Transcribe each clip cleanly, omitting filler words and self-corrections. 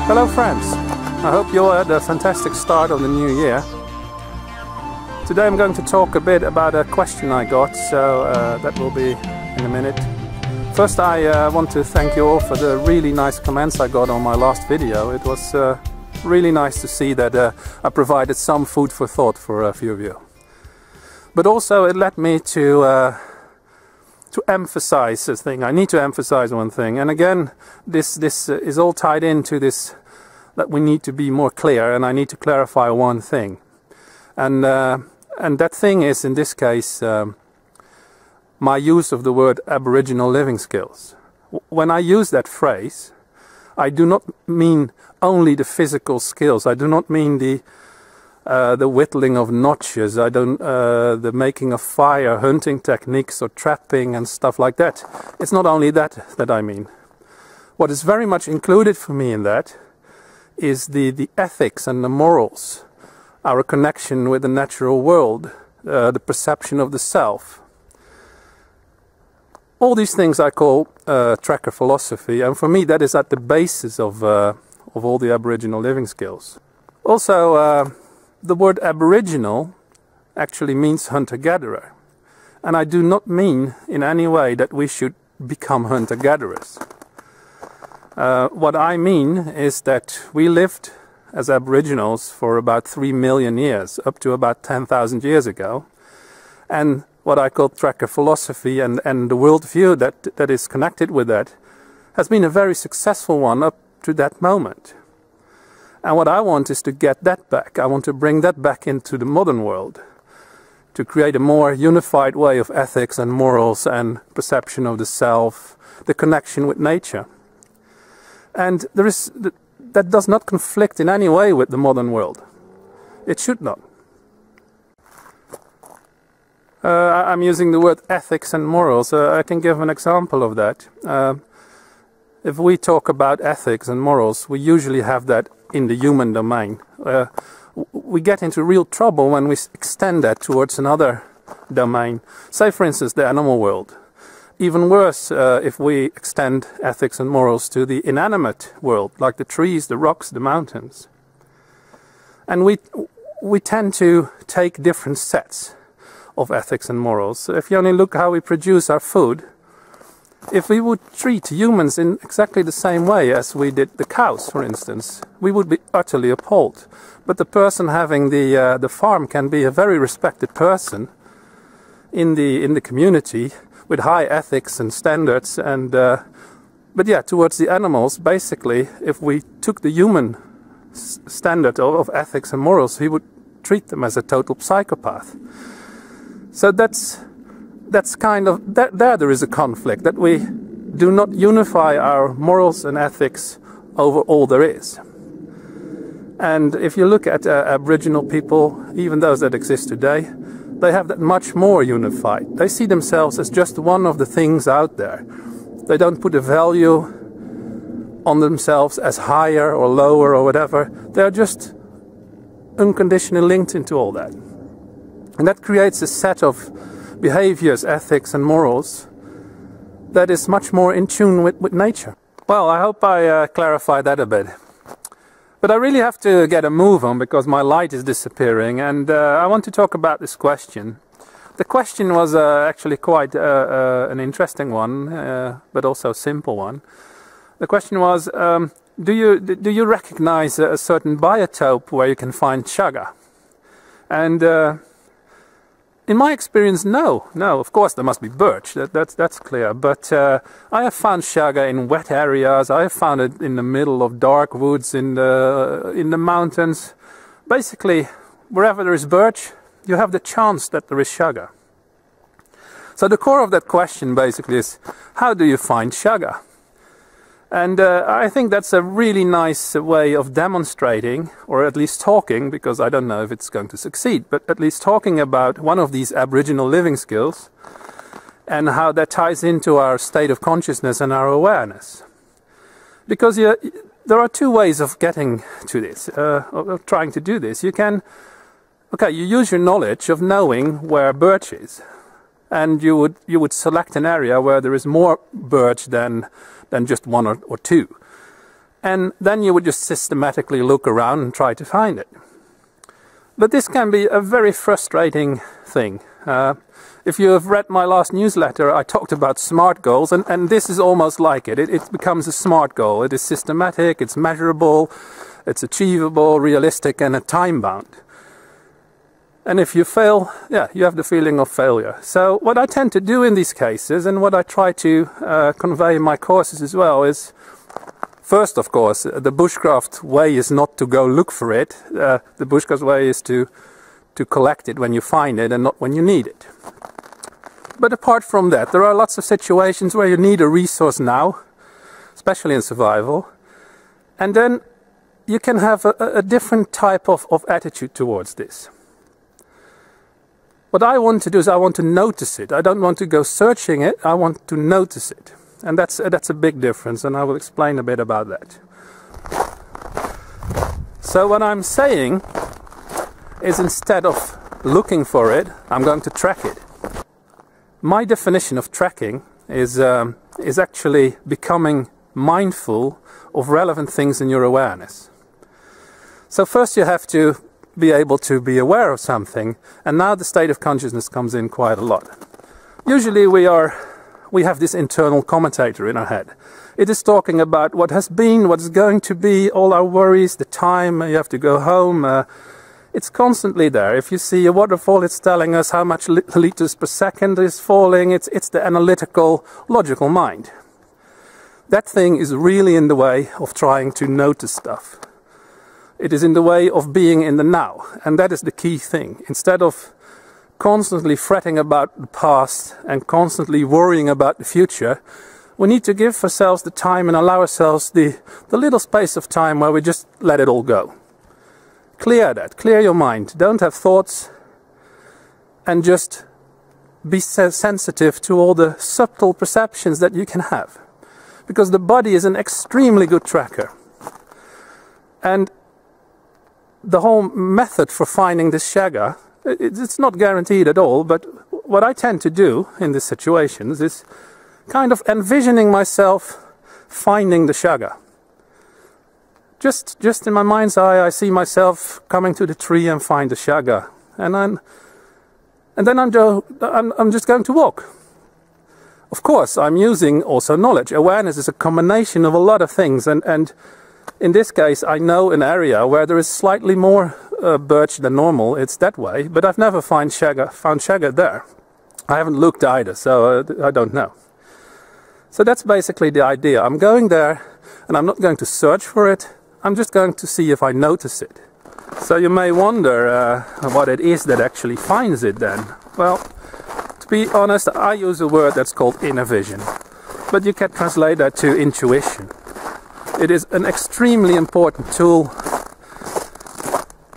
Hello friends, I hope you all had a fantastic start of the new year. Today I'm going to talk a bit about a question I got, so that will be in a minute. First I want to thank you all for the really nice comments I got on my last video. It was really nice to see that I provided some food for thought for a few of you. But also it led me to emphasize a thing. I need to emphasize one thing, and again this is all tied into this, that we need to be more clear, and I need to clarify one thing, and that thing is, in this case, my use of the word Aboriginal living skills. When I use that phrase, I do not mean only the physical skills. I do not mean the whittling of notches. I don't the making of fire, hunting techniques, or trapping and stuff like that. It's not only that I mean. What is very much included for me in that is the ethics and the morals, our connection with the natural world, the perception of the self. All these things I call tracker philosophy, and for me that is at the basis of all the Aboriginal living skills. Also, the word Aboriginal actually means hunter-gatherer, and I do not mean in any way that we should become hunter-gatherers. What I mean is that we lived as Aboriginals for about 3 million years, up to about 10,000 years ago, and what I call tracker philosophy and the worldview that is connected with that has been a very successful one up to that moment. And what I want is to get that back. I want to bring that back into the modern world, to create a more unified way of ethics and morals and perception of the self, the connection with nature. And that does not conflict in any way with the modern world. It should not. I'm using the word ethics and morals. I can give an example of that. If we talk about ethics and morals, we usually have that in the human domain. We get into real trouble when we extend that towards another domain. Say for instance the animal world. Even worse if we extend ethics and morals to the inanimate world, like the trees, the rocks, the mountains. And we tend to take different sets of ethics and morals. So if you only look how we produce our food, if we would treat humans in exactly the same way as we did the cows, for instance, we would be utterly appalled. But the person having the farm can be a very respected person in the community with high ethics and standards. And but yeah, towards the animals, basically, if we took the human standard of ethics and morals, he would treat them as a total psychopath. So that's kind of, there is a conflict, that we do not unify our morals and ethics over all there is. And if you look at Aboriginal people, even those that exist today, they have that much more unified. They see themselves as just one of the things out there. They don't put a value on themselves as higher or lower or whatever. They're just unconditionally linked into all that. And that creates a set of behaviors, ethics and morals that is much more in tune with nature. Well, I hope I clarified that a bit. But I really have to get a move on because my light is disappearing, and I want to talk about this question. The question was actually quite an interesting one, but also a simple one. The question was, do you recognize a certain biotope where you can find chaga? And in my experience, no. Of course there must be birch, that's clear. But I have found chaga in wet areas. I have found it in the middle of dark woods in the mountains. Basically, wherever there is birch, you have the chance that there is chaga. So the core of that question basically is, how do you find chaga? And I think that's a really nice way of demonstrating, or at least talking, because I don't know if it's going to succeed, but at least talking about one of these Aboriginal living skills and how that ties into our state of consciousness and our awareness. Because there are two ways of getting to this, of trying to do this. You use your knowledge of knowing where birch is, and you would select an area where there is more birch than just one or two. and then you would just systematically look around and try to find it. But this can be a very frustrating thing. If you have read my last newsletter, I talked about SMART goals, and this is almost like it. It becomes a SMART goal. It is systematic, it's measurable, it's achievable, realistic, and time-bound. And if you fail, yeah, you have the feeling of failure. So what I tend to do in these cases, and what I try to convey in my courses as well, is first, of course, the bushcraft way is not to go look for it. The bushcraft way is to collect it when you find it and not when you need it. But apart from that, there are lots of situations where you need a resource now, especially in survival, and then you can have a different type of attitude towards this. What I want to do is I want to notice it. I don't want to go searching it, I want to notice it. And that's a big difference, and I will explain a bit about that. So what I'm saying is, instead of looking for it, I'm going to track it. My definition of tracking is actually becoming mindful of relevant things in your awareness. So first you have to be able to be aware of something, and now the state of consciousness comes in quite a lot. Usually we have this internal commentator in our head. It is talking about what has been, what is going to be, all our worries, the time, you have to go home. It's constantly there. If you see a waterfall, it's telling us how much liters per second is falling. It's the analytical, logical mind. That thing is really in the way of trying to notice stuff. It is in the way of being in the now, and that is the key thing. Instead of constantly fretting about the past and constantly worrying about the future, we need to give ourselves the time and allow ourselves the little space of time where we just let it all go. Clear that, clear your mind, don't have thoughts, and just be sensitive to all the subtle perceptions that you can have. Because the body is an extremely good tracker. And the whole method for finding this Chaga, it's not guaranteed at all, but what I tend to do in these situations is kind of envisioning myself finding the Chaga. Just in my mind's eye, I see myself coming to the tree and find the Chaga, and then I'm just going to walk. Of course, I'm using also knowledge. Awareness is a combination of a lot of things, and in this case, I know an area where there is slightly more birch than normal. It's that way, but I've never found Chaga there. I haven't looked either, so I don't know. So that's basically the idea. I'm going there, and I'm not going to search for it. I'm just going to see if I notice it. So you may wonder what it is that actually finds it then. Well, to be honest, I use a word that's called inner vision, but you can translate that to intuition. It is an extremely important tool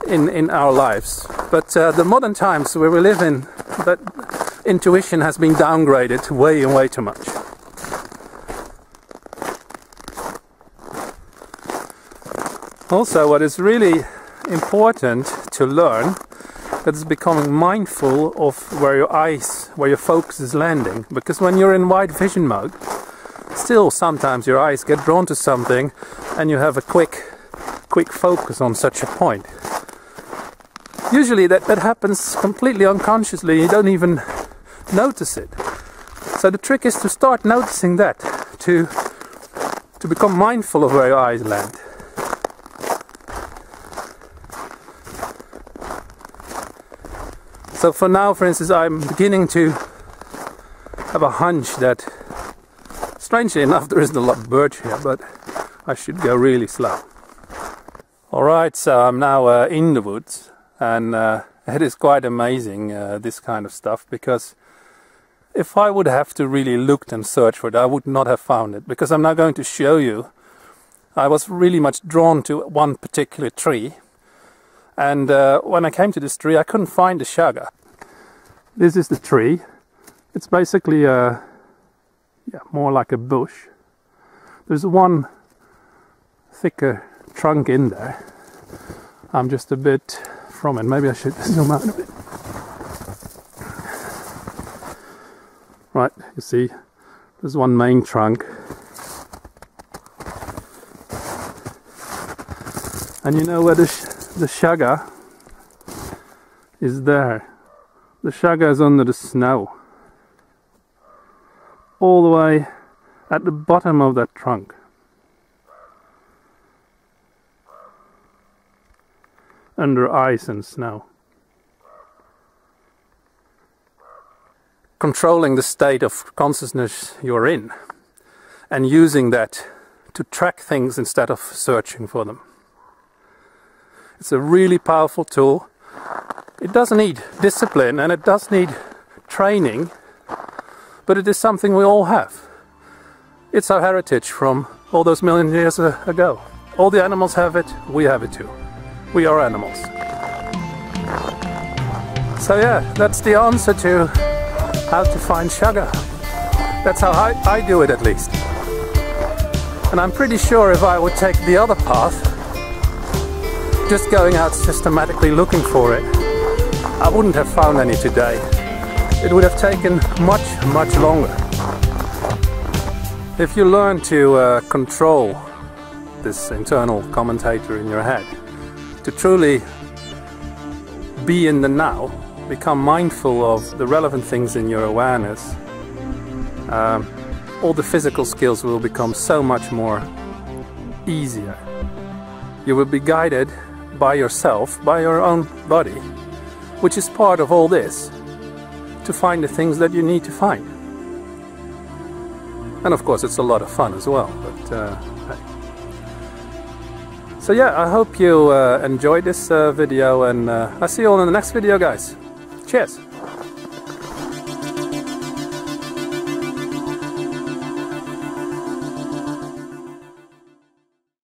in our lives, but the modern times where we live in, that intuition has been downgraded way and way too much. Also, what is really important to learn, that is becoming mindful of where your focus is landing. Because when you're in wide vision mode, still sometimes your eyes get drawn to something and you have a quick focus on such a point. Usually that happens completely unconsciously, you don't even notice it. So the trick is to start noticing that, to become mindful of where your eyes land. So for now, for instance, I'm beginning to have a hunch that, strangely enough, there isn't a lot of birch here, but I should go really slow. Alright, so I'm now in the woods, and it is quite amazing, this kind of stuff, because if I would have to really look and search for it, I would not have found it, because I'm now going to show you. I was really much drawn to one particular tree, and when I came to this tree, I couldn't find the Chaga. This is the tree. It's basically more like a bush. There's one thicker trunk in there. I'm just a bit from it. Maybe I should zoom out a bit. Right, you see, there's one main trunk. And you know where the Chaga is there. The Chaga is under the snow. All the way at the bottom of that trunk. Under ice and snow. Controlling the state of consciousness you're in and using that to track things instead of searching for them. It's a really powerful tool. It does need discipline and it does need training, but it is something we all have. It's our heritage from all those million years ago. All the animals have it, we have it too. We are animals. So yeah, that's the answer to how to find Chaga. That's how I do it, at least. And I'm pretty sure if I would take the other path, just going out systematically looking for it, I wouldn't have found any today. It would have taken much, much longer. If you learn to control this internal commentator in your head, to truly be in the now, become mindful of the relevant things in your awareness, all the physical skills will become so much more easier. You will be guided by yourself, by your own body, which is part of all this, to find the things that you need to find. And of course it's a lot of fun as well. But so yeah, I hope you enjoyed this video, and I'll see you all in the next video, guys. Cheers!